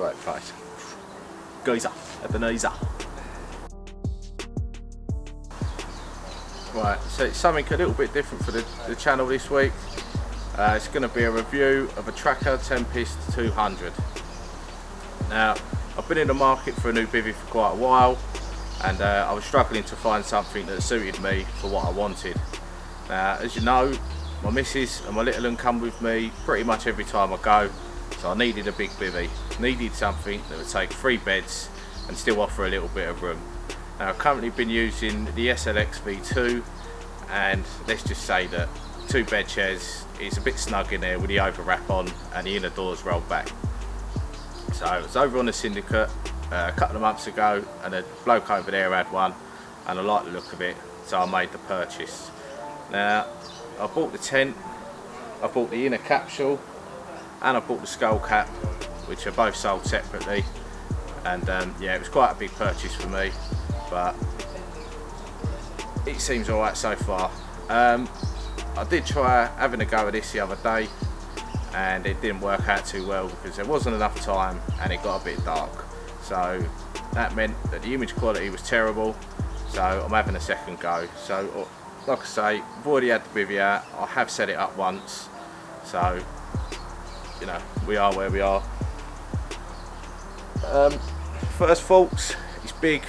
great place. Geezer, Ebenezer. Right, so it's something a little bit different for the channel this week. It's going to be a review of a Trakker Tempest 200. Now, I've been in the market for a new bivvy for quite a while, and I was struggling to find something that suited me for what I wanted. Now, as you know, my missus and my little one come with me pretty much every time I go, so I needed a big bivvy. Needed something that would take 3 beds and still offer a little bit of room. Now, I've currently been using the SLX V2, and let's just say that 2 bed chairs is a bit snug in there with the overwrap on and the inner doors rolled back. So I was over on the Syndicate a couple of months ago, and a bloke over there had one, and I liked the look of it, so I made the purchase. Now, I bought the tent, I bought the inner capsule, and I bought the Skullcap, which are both sold separately. And yeah, it was quite a big purchase for me, but it seems alright so far. I did try having a go at this the other day, and it didn't work out too well because there wasn't enough time and it got a bit dark. So that meant that the image quality was terrible, so I'm having a second go. So like I say, I've already had the bivvy out, I have set it up once, so you know, we are where we are. First faults, it's big,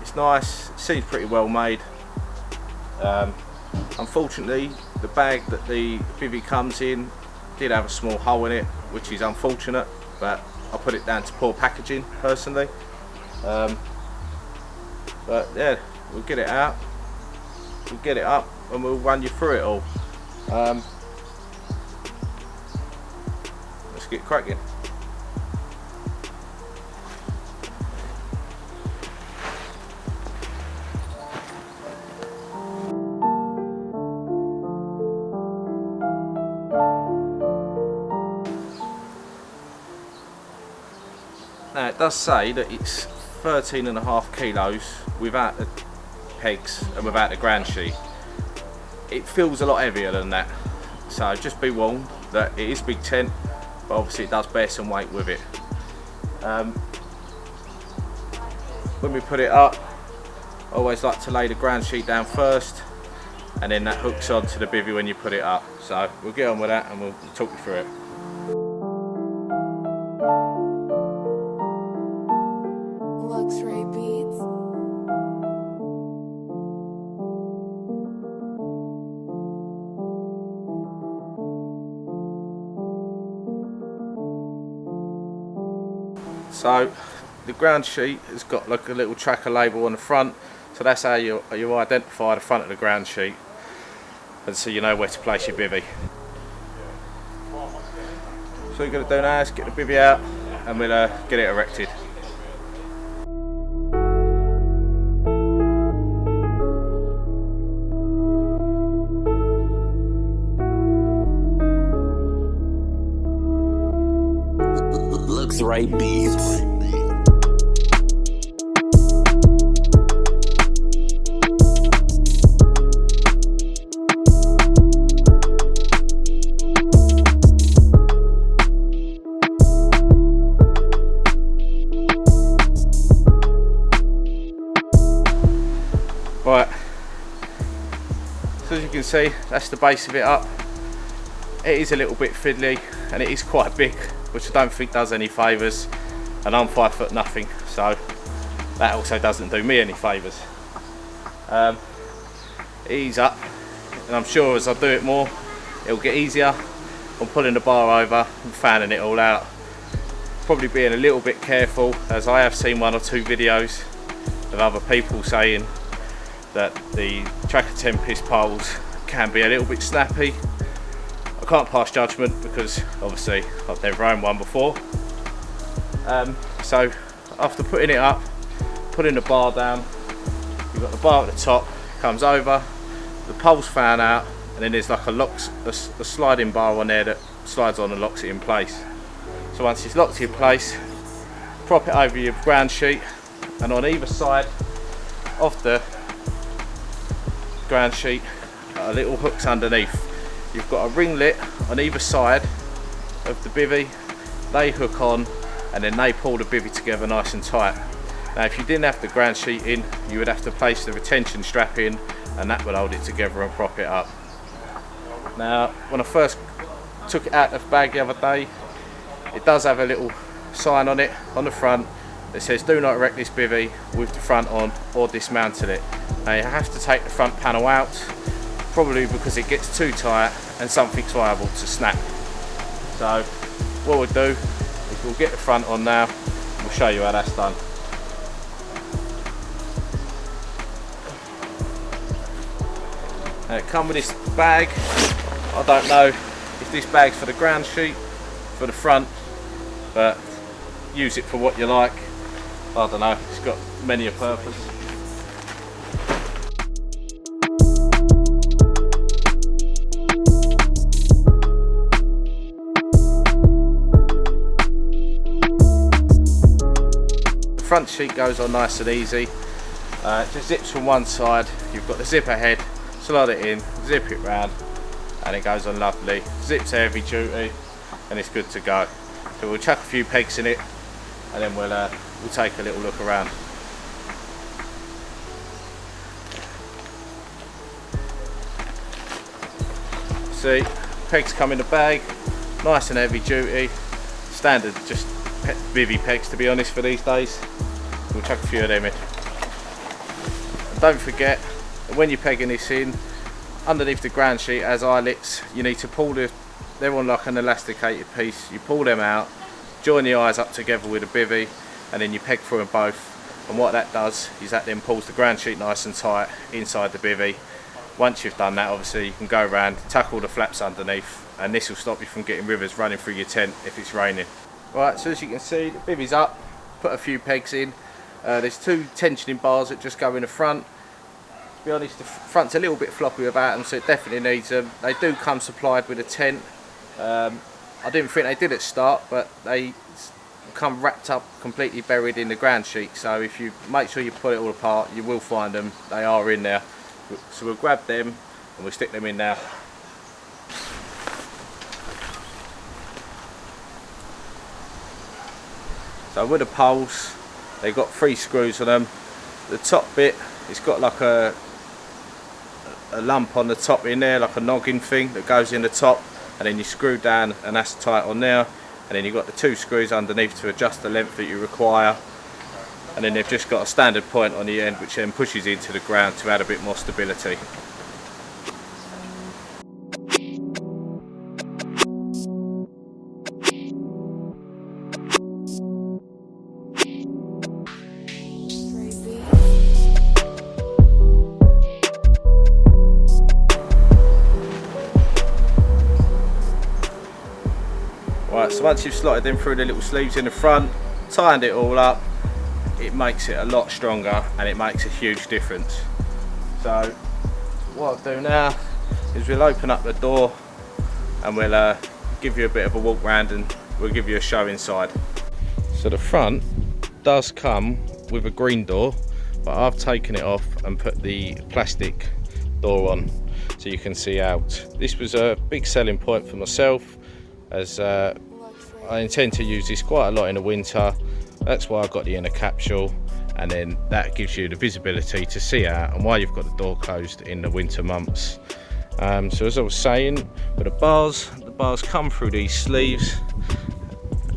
it's nice, it seems pretty well made. Unfortunately, the bag that the bivvy comes in did have a small hole in it, which is unfortunate, but I put it down to poor packaging personally. But yeah, we'll get it out, we'll get it up, and we'll run you through it all. Let's get cracking. Now, it does say that it's 13.5 kilos without the pegs and without the ground sheet. It feels a lot heavier than that, so just be warned that it is a big tent, but obviously it does bear some weight with it. When we put it up, I always like to lay the ground sheet down first, and then that hooks onto the bivvy when you put it up. So we'll get on with that and we'll talk you through it. Luxray beats. So the ground sheet has got like a little Trakker label on the front, so that's how you identify the front of the ground sheet, and so you know where to place your bivvy. So what you're going to do now is get the bivvy out and we'll get it erected. Luxray beats. Right, so as you can see, that's the base of it up. It is a little bit fiddly and it is quite big, which I don't think does any favours, and I'm 5 foot nothing, so that also doesn't do me any favours. Ease up, and I'm sure as I do it more it'll get easier. I'm pulling the bar over and fanning it all out, probably being a little bit careful, as I have seen 1 or 2 videos of other people saying that the Trakker Tempest poles can be a little bit snappy. I can't pass judgment because obviously I've never owned one before. So after putting it up, putting the bar down, you've got the bar at the top, comes over, the poles fan out, and then there's like a sliding bar on there that slides on and locks it in place. So once it's locked in place, prop it over your ground sheet, and on either side of the ground sheet are little hooks underneath. You've got a ringlet on either side of the bivvy, they hook on and then they pull the bivvy together nice and tight. Now if you didn't have the ground sheet in, you would have to place the retention strap in, and that would hold it together and prop it up. Now when I first took it out of the bag the other day, it does have a little sign on it on the front that says do not erect this bivvy with the front on or dismantle it. Now you have to take the front panel out, probably because it gets too tight and something's liable to snap. So what we'll do is we'll get the front on now, we'll show you how that's done. Now it comes with this bag. I don't know if this bag's for the ground sheet, for the front, but use it for what you like. I don't know, it's got many a purpose. The front sheet goes on nice and easy. It just zips from one side. You've got the zipper head, slide it in, zip it round, and it goes on lovely. Zips heavy duty, and it's good to go. So we'll chuck a few pegs in it, and then we'll take a little look around. See, pegs come in the bag, nice and heavy duty, standard just bivvy pegs to be honest for these days. We'll chuck a few of them in. And don't forget, when you're pegging this in, underneath the ground sheet as eyelets, you need to pull they're on like an elasticated piece, you pull them out, join the eyes up together with a bivvy, and then you peg through them both. And what that does is that then pulls the ground sheet nice and tight inside the bivvy. Once you've done that, obviously you can go around, tuck all the flaps underneath, and this will stop you from getting rivers running through your tent if it's raining. Right, so as you can see, the bivvy's up, put a few pegs in. There's two tensioning bars that just go in the front. To be honest, the front's a little bit floppy about them, so it definitely needs them. They do come supplied with a tent. I didn't think they did at start, but they come wrapped up, completely buried in the ground sheet. So if you make sure you pull it all apart, you will find them. They are in there. So we'll grab them and we'll stick them in now. So with the poles, they've got 3 screws on them. The top bit, it's got like a lump on the top in there, like a noggin thing that goes in the top, and then you screw down and that's tight on there. And then you've got the 2 screws underneath to adjust the length that you require. And then they've just got a standard point on the end which then pushes into the ground to add a bit more stability. Right, so once you've slotted them through the little sleeves in the front, tightened it all up, it makes it a lot stronger and it makes a huge difference. So what I'll do now is we'll open up the door and we'll give you a bit of a walk round and we'll give you a show inside. So the front does come with a green door, but I've taken it off and put the plastic door on so you can see out. This was a big selling point for myself, as I intend to use this quite a lot in the winter. That's why I got the inner capsule, and then that gives you the visibility to see out and why you've got the door closed in the winter months. So as I was saying, with the bars come through these sleeves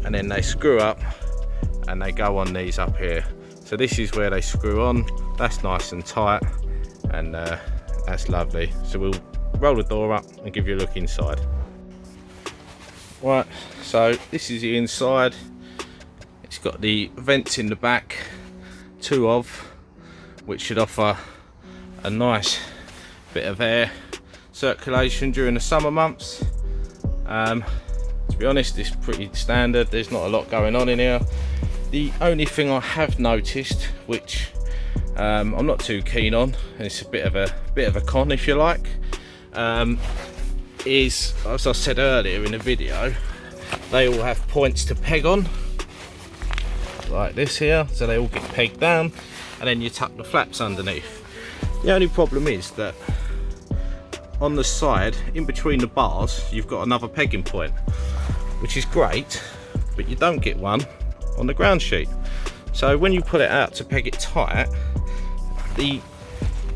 and then they screw up and they go on these up here. So this is where they screw on, that's nice and tight, and that's lovely. So we'll roll the door up and give you a look inside. Right, so this is the inside. It's got the vents in the back, 2 of, which should offer a nice bit of air circulation during the summer months. To be honest, it's pretty standard, there's not a lot going on in here. The only thing I have noticed, which I'm not too keen on, and it's a bit of a con if you like, is, as I said earlier in the video, they all have points to peg on, like this here, so they all get pegged down, and then you tuck the flaps underneath. The only problem is that on the side, in between the bars, you've got another pegging point, which is great, but you don't get one on the ground sheet. So when you put it out to peg it tight, the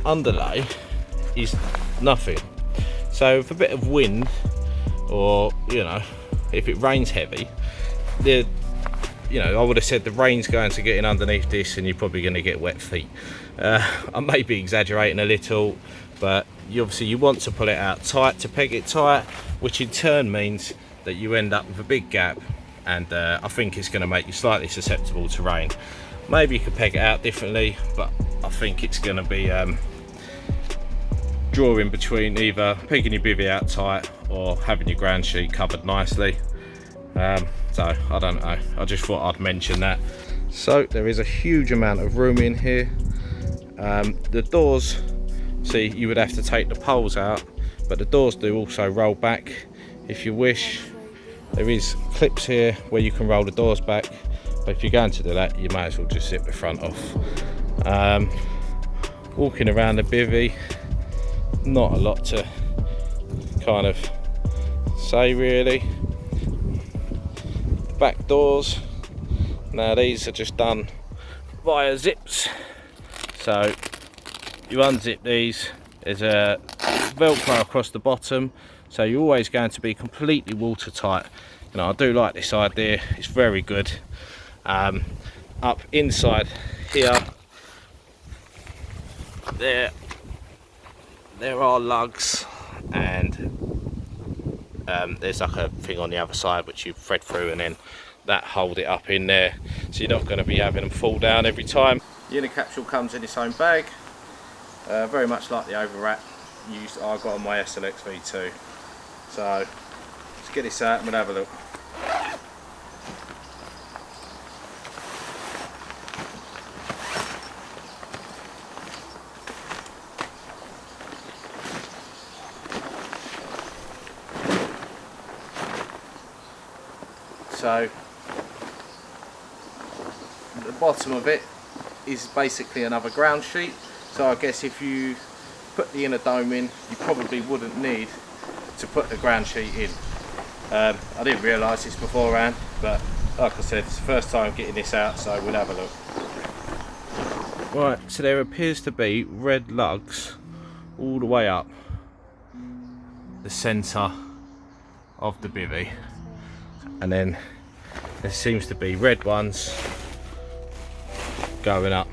underlay is nothing. So with a bit of wind, or if it rains heavy, I would have said the rain's going to get in underneath this and you're probably going to get wet feet. I may be exaggerating a little, but you want to pull it out tight to peg it tight, which in turn means that you end up with a big gap, and I think it's going to make you slightly susceptible to rain. Maybe you could peg it out differently, but I think it's going to be drawing between either pegging your bivvy out tight or having your ground sheet covered nicely. So I don't know, I just thought I'd mention that. So there is a huge amount of room in here. The doors, see, you would have to take the poles out, but the doors do also roll back if you wish. There is clips here where you can roll the doors back, but if you're going to do that, you may as well just zip the front off. Walking around the bivvy, not a lot to kind of say really. The back doors, now these are just done via zips. So you unzip these, there's a velcro across the bottom, so you're always going to be completely watertight. I do like this idea, it's very good. Up inside here, there are lugs, and there's like a thing on the other side which you thread through, and then that hold it up in there, so you're not going to be having them fall down every time. The inner capsule comes in its own bag, very much like the overwrap I got on my SLX V2. So let's get this out and we'll have a look. So the bottom of it is basically another ground sheet, so I guess if you put the inner dome in, you probably wouldn't need to put the ground sheet in. I didn't realise this beforehand, but like I said, it's the first time getting this out, so we'll have a look. Right, so there appears to be red lugs all the way up the centre of the bivvy, and then there seems to be red ones going up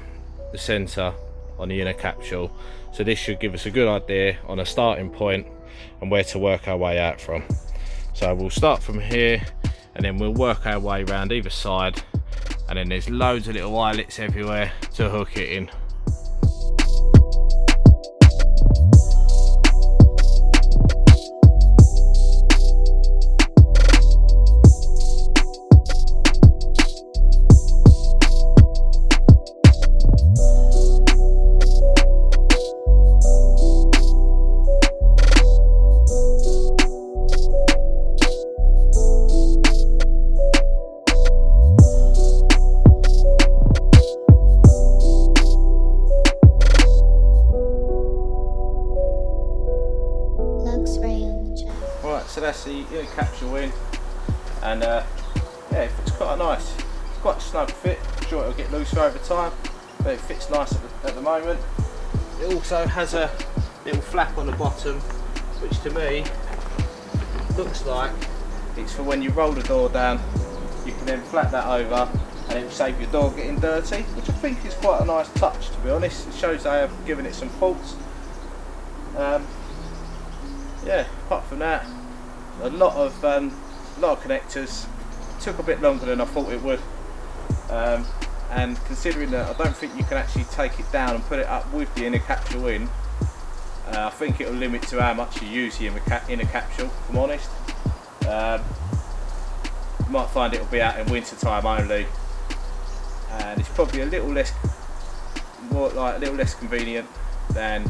the centre on the inner capsule. So this should give us a good idea on a starting point and where to work our way out from. So we'll start from here, and then we'll work our way around either side, and then there's loads of little eyelets everywhere to hook it in. So that's the inner capsule in, and yeah, it fits quite nice. It's quite a snug fit. I'm sure it'll get looser over time, but it fits nice at the moment. It also has a little flap on the bottom, which to me looks like it's for when you roll the door down, you can then flap that over and it will save your door getting dirty, which I think is quite a nice touch, to be honest. It shows they have given it some thought. Yeah, apart from that, a lot of connectors. It took a bit longer than I thought it would, and considering that I don't think you can actually take it down and put it up with the inner capsule in, I think it will limit to how much you use the inner capsule, if I'm honest. You might find it will be out in winter time only, and it's probably a little less convenient than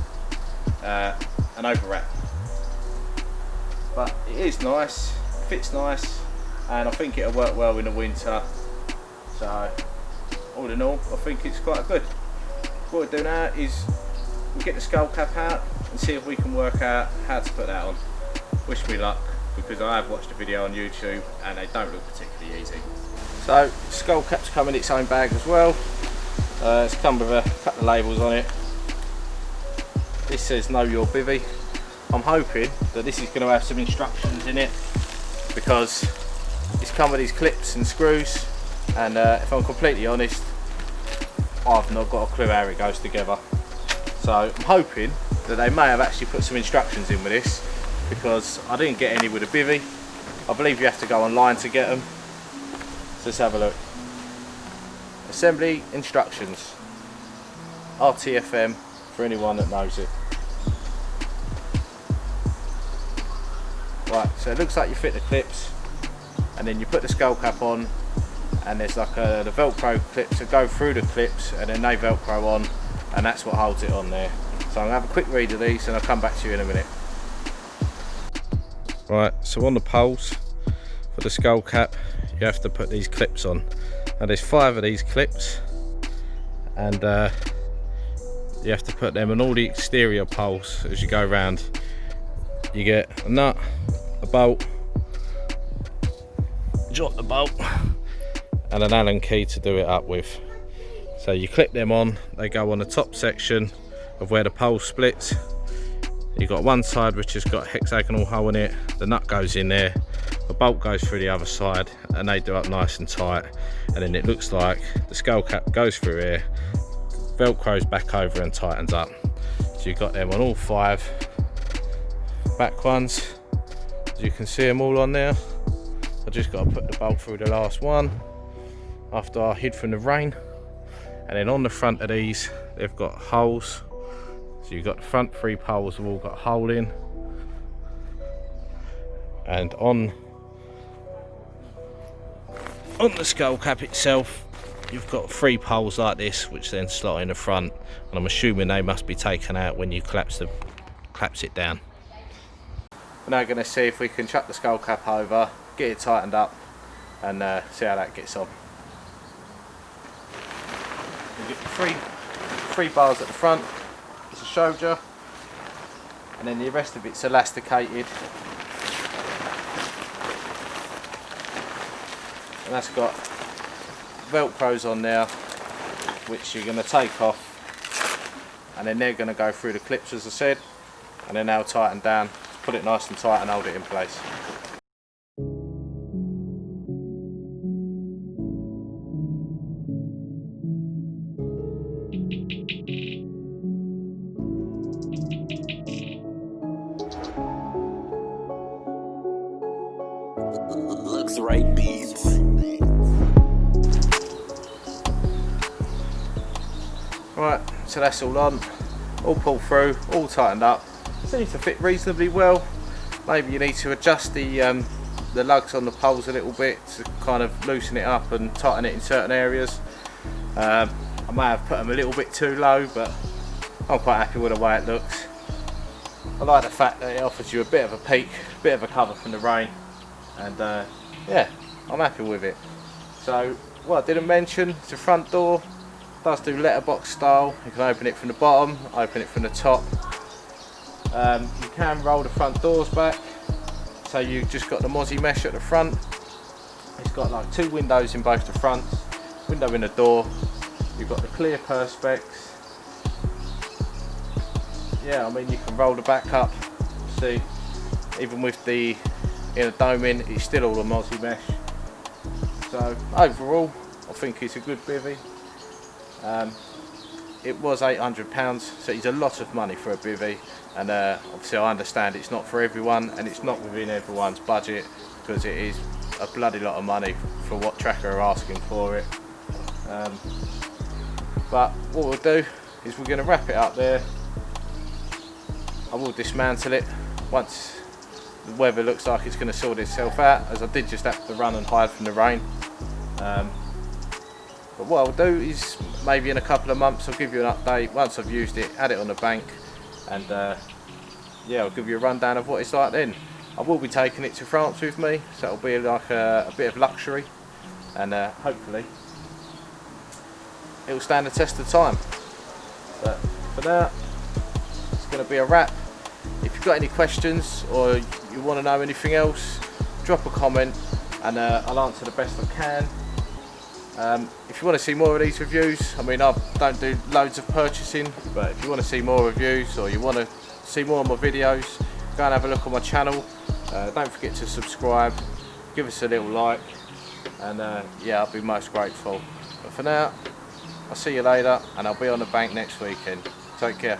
an overwrap. But it is nice, fits nice, and I think it'll work well in the winter. So all in all, I think it's quite good. What we'll do now is we'll get the Skullcap out and see if we can work out how to put that on. Wish me luck, because I have watched a video on YouTube and they don't look particularly easy. So Skullcap's come in its own bag as well. It's come with a couple of labels on it. This says know your bivvy. I'm hoping that this is going to have some instructions in it, because it's come with these clips and screws, and if I'm completely honest, I've not got a clue how it goes together. So I'm hoping that they may have actually put some instructions in with this, because I didn't get any with a bivvy. I believe you have to go online to get them. So let's have a look. Assembly instructions, RTFM for anyone that knows it. Right, so it looks like you fit the clips, and then you put the Skullcap on, and there's like the Velcro clips that go through the clips, and then they Velcro on, and that's what holds it on there. So I'm going to have a quick read of these and I'll come back to you in a minute. Right, so on the poles for the Skullcap, you have to put these clips on. Now there's 5 of these clips, and you have to put them on all the exterior poles as you go around. You get a nut, a bolt, drop the bolt, and an Allen key to do it up with. So you clip them on, they go on the top section of where the pole splits. You've got one side which has got a hexagonal hole in it, the nut goes in there, the bolt goes through the other side, and they do up nice and tight, and then it looks like the Skullcap goes through here, velcros back over and tightens up. So you've got them on all 5 back ones, as you can see them all on there. I just got to put the bolt through the last one after I hid from the rain, and then on the front of these they've got holes. So you've got the front 3 poles have all got a hole in, and on the Skullcap itself you've got 3 poles like this which then slot in the front, and I'm assuming they must be taken out when you collapse it down. We're now going to see if we can chuck the Skullcap over, get it tightened up, and see how that gets on. You get 3 bars at the front as a shoulder, and then the rest of it's elasticated, and that's got velcros on there which you're going to take off, and then they're going to go through the clips as I said, and then they'll tighten down, put it nice and tight and hold it in place. Luxray beats. Right, so that's all on, all pulled through, all tightened up. Seems to fit reasonably well. Maybe you need to adjust the lugs on the poles a little bit to kind of loosen it up and tighten it in certain areas. I may have put them a little bit too low, but I'm quite happy with the way it looks. I like the fact that it offers you a bit of a peak, a bit of a cover from the rain, and yeah, I'm happy with it. So what I didn't mention is the front door does do letterbox style. You can open it from the bottom, open it from the top. You can roll the front doors back, so you've just got the mozzie mesh at the front. It's got like 2 windows in both the fronts, window in the door. You've got the clear perspex. Yeah, I mean you can roll the back up. See, even with the inner dome in, it's still all a mozzie mesh. So overall, I think it's a good bivvy. It was £800, so it's a lot of money for a bivvy, and obviously I understand it's not for everyone and it's not within everyone's budget, because it is a bloody lot of money for what Trakker are asking for it. But what we'll do is we're going to wrap it up there. I will dismantle it once the weather looks like it's going to sort itself out, as I did just have to run and hide from the rain. But what I'll do is maybe in a couple of months I'll give you an update once I've used it, had it on the bank, and yeah, I'll give you a rundown of what it's like then. I will be taking it to France with me, so it'll be like a bit of luxury, and hopefully it'll stand the test of time. But for now, it's going to be a wrap. If you've got any questions or you want to know anything else, drop a comment and I'll answer the best I can. If you want to see more of these reviews, I mean, I don't do loads of purchasing, but if you want to see more reviews or you want to see more of my videos, go and have a look on my channel. Don't forget to subscribe, give us a little like, and yeah, I'll be most grateful. But for now, I'll see you later, and I'll be on the bank next weekend. Take care.